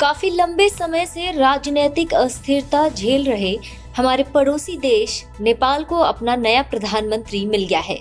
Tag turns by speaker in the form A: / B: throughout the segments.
A: काफी लंबे समय से राजनीतिक अस्थिरता झेल रहे हमारे पड़ोसी देश नेपाल को अपना नया प्रधानमंत्री मिल गया है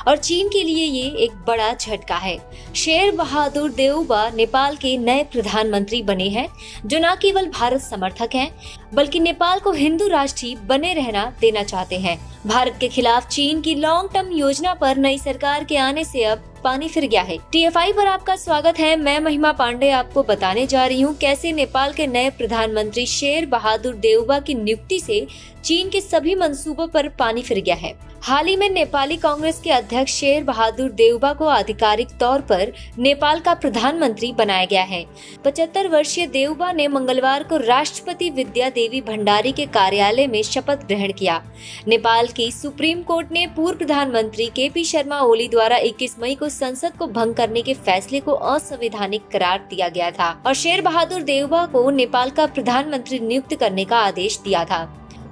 A: और चीन के लिए ये एक बड़ा झटका है। शेर बहादुर देउबा नेपाल के नए प्रधानमंत्री बने हैं, जो न केवल भारत समर्थक हैं बल्कि नेपाल को हिंदू राष्ट्र ही बने रहना देना चाहते हैं। भारत के खिलाफ चीन की लॉन्ग टर्म योजना पर नई सरकार के आने से अब पानी फिर गया है। TFI पर आपका स्वागत है। मैं महिमा पांडे आपको बताने जा रही हूँ कैसे नेपाल के नए प्रधानमंत्री शेर बहादुर देउबा की नियुक्ति से चीन के सभी मंसूबों पर पानी फिर गया है। हाल ही में नेपाली कांग्रेस के अध्यक्ष शेर बहादुर देउबा को आधिकारिक तौर पर नेपाल का प्रधानमंत्री बनाया गया है। 75 वर्षीय देउबा ने मंगलवार को राष्ट्रपति विद्या देवी भंडारी के कार्यालय में शपथ ग्रहण किया। नेपाल की सुप्रीम कोर्ट ने पूर्व प्रधानमंत्री KP शर्मा ओली द्वारा 21 मई को संसद को भंग करने के फैसले को असंवैधानिक करार दिया गया था और शेर बहादुर देउबा को नेपाल का प्रधानमंत्री नियुक्त करने का आदेश दिया था।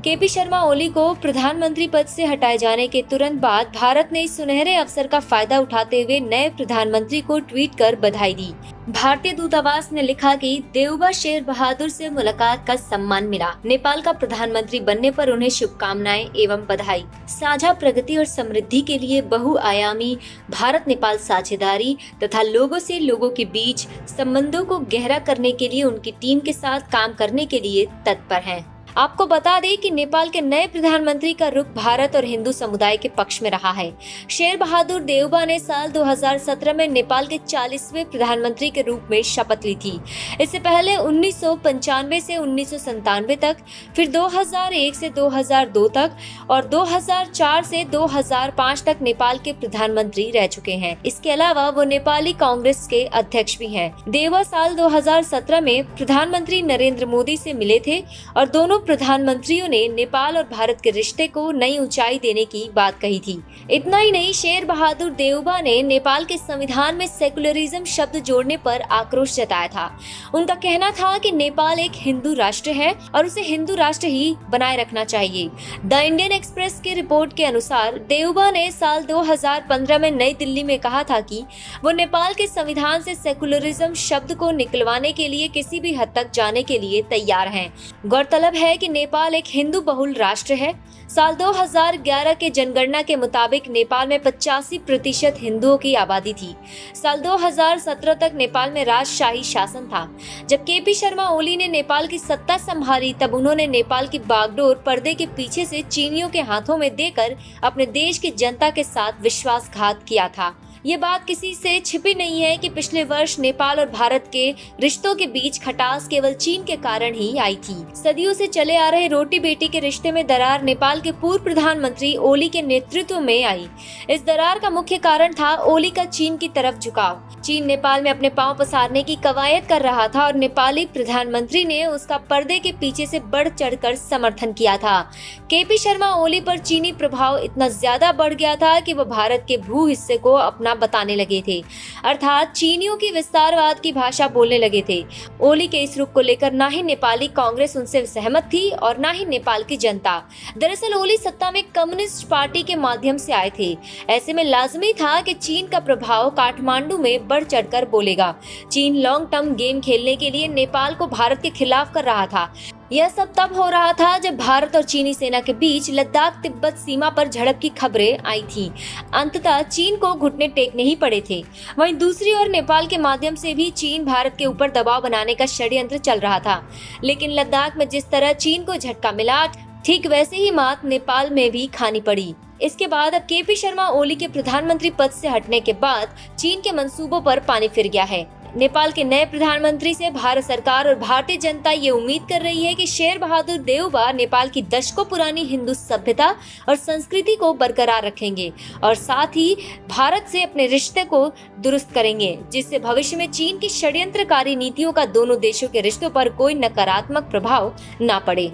A: KP शर्मा ओली को प्रधानमंत्री पद से हटाए जाने के तुरंत बाद भारत ने इस सुनहरे अवसर का फायदा उठाते हुए नए प्रधानमंत्री को ट्वीट कर बधाई दी। भारतीय दूतावास ने लिखा कि देउबा शेर बहादुर से मुलाकात का सम्मान मिला। नेपाल का प्रधानमंत्री बनने पर उन्हें शुभकामनाएं एवं बधाई। साझा प्रगति और समृद्धि के लिए बहुआयामी भारत नेपाल साझेदारी तथा लोगों से लोगों के बीच संबंधों को गहरा करने के लिए उनकी टीम के साथ काम करने के लिए तत्पर हैं। आपको बता दें कि नेपाल के नए प्रधानमंत्री का रुख भारत और हिंदू समुदाय के पक्ष में रहा है। शेर बहादुर देउबा ने साल 2017 में नेपाल के 40वें प्रधानमंत्री के रूप में शपथ ली थी। इससे पहले 1995 से 1997 तक, फिर 2001 से 2002 तक और 2004 से 2005 तक नेपाल के प्रधानमंत्री रह चुके हैं। इसके अलावा वो नेपाली कांग्रेस के अध्यक्ष भी हैं। देउबा साल 2017 में प्रधानमंत्री नरेंद्र मोदी से मिले थे और दोनों प्रधानमंत्रियों ने नेपाल और भारत के रिश्ते को नई ऊंचाई देने की बात कही थी। इतना ही नहीं, शेर बहादुर देउबा ने नेपाल के संविधान में सेकुलरिज्म शब्द जोड़ने पर आक्रोश जताया था। उनका कहना था कि नेपाल एक हिंदू राष्ट्र है और उसे हिंदू राष्ट्र ही बनाए रखना चाहिए। द इंडियन एक्सप्रेस की रिपोर्ट के अनुसार देउबा ने साल 2015 में नई दिल्ली में कहा था कि वो नेपाल के संविधान से सेकुलरिज्म शब्द को निकलवाने के लिए किसी भी हद तक जाने के लिए तैयार हैं। गौरतलब है कि नेपाल एक हिंदू बहुल राष्ट्र है। साल 2011 के जनगणना के मुताबिक नेपाल में 85% हिंदुओं की आबादी थी। साल 2017 तक नेपाल में राजशाही शासन था। जब KP शर्मा ओली ने नेपाल की सत्ता संभाली, तब उन्होंने नेपाल की बागडोर पर्दे के पीछे से चीनियों के हाथों में देकर अपने देश की जनता के साथ विश्वासघात किया था। ये बात किसी से छिपी नहीं है कि पिछले वर्ष नेपाल और भारत के रिश्तों के बीच खटास केवल चीन के कारण ही आई थी। सदियों से चले आ रहे रोटी बेटी के रिश्ते में दरार नेपाल के पूर्व प्रधानमंत्री ओली के नेतृत्व में आई। इस दरार का मुख्य कारण था ओली का चीन की तरफ झुकाव। चीन नेपाल में अपने पांव पसारने की कवायद कर रहा था और नेपाली प्रधानमंत्री ने उसका पर्दे के पीछे से बढ़ चढ़कर समर्थन किया था। KP शर्मा ओली पर चीनी प्रभाव इतना ज्यादा बढ़ गया था कि वह भारत के भू हिस्से को अपना बताने लगे थे, अर्थात चीनियों की विस्तारवाद की भाषा बोलने लगे थे। ओली के इस रुख को लेकर ना ही नेपाली कांग्रेस उनसे सहमत थी और ना ही नेपाल की जनता। दरअसल ओली सत्ता में कम्युनिस्ट पार्टी के माध्यम से आए थे। ऐसे में लाजमी था कि चीन का प्रभाव काठमांडू में बढ़ चढ़कर बोलेगा। चीन लॉन्ग टर्म गेम खेलने के लिए नेपाल को भारत के खिलाफ कर रहा था। यह सब तब हो रहा था जब भारत और चीनी सेना के बीच लद्दाख तिब्बत सीमा पर झड़प की खबरें आई थीं। अंततः चीन को घुटने टेकने ही पड़े थे। वहीं दूसरी ओर नेपाल के माध्यम से भी चीन भारत के ऊपर दबाव बनाने का षड्यंत्र चल रहा था। लेकिन लद्दाख में जिस तरह चीन को झटका मिला, ठीक वैसे ही मात नेपाल में भी खानी पड़ी। इसके बाद अब KP शर्मा ओली के प्रधानमंत्री पद से हटने के बाद चीन के मंसूबों पर पानी फिर गया है। नेपाल के नए प्रधानमंत्री से भारत सरकार और भारतीय जनता ये उम्मीद कर रही है कि शेर बहादुर देउबा नेपाल की दशकों पुरानी हिंदू सभ्यता और संस्कृति को बरकरार रखेंगे और साथ ही भारत से अपने रिश्ते को दुरुस्त करेंगे, जिससे भविष्य में चीन की षड्यंत्रकारी नीतियों का दोनों देशों के रिश्तों पर कोई नकारात्मक प्रभाव न पड़े।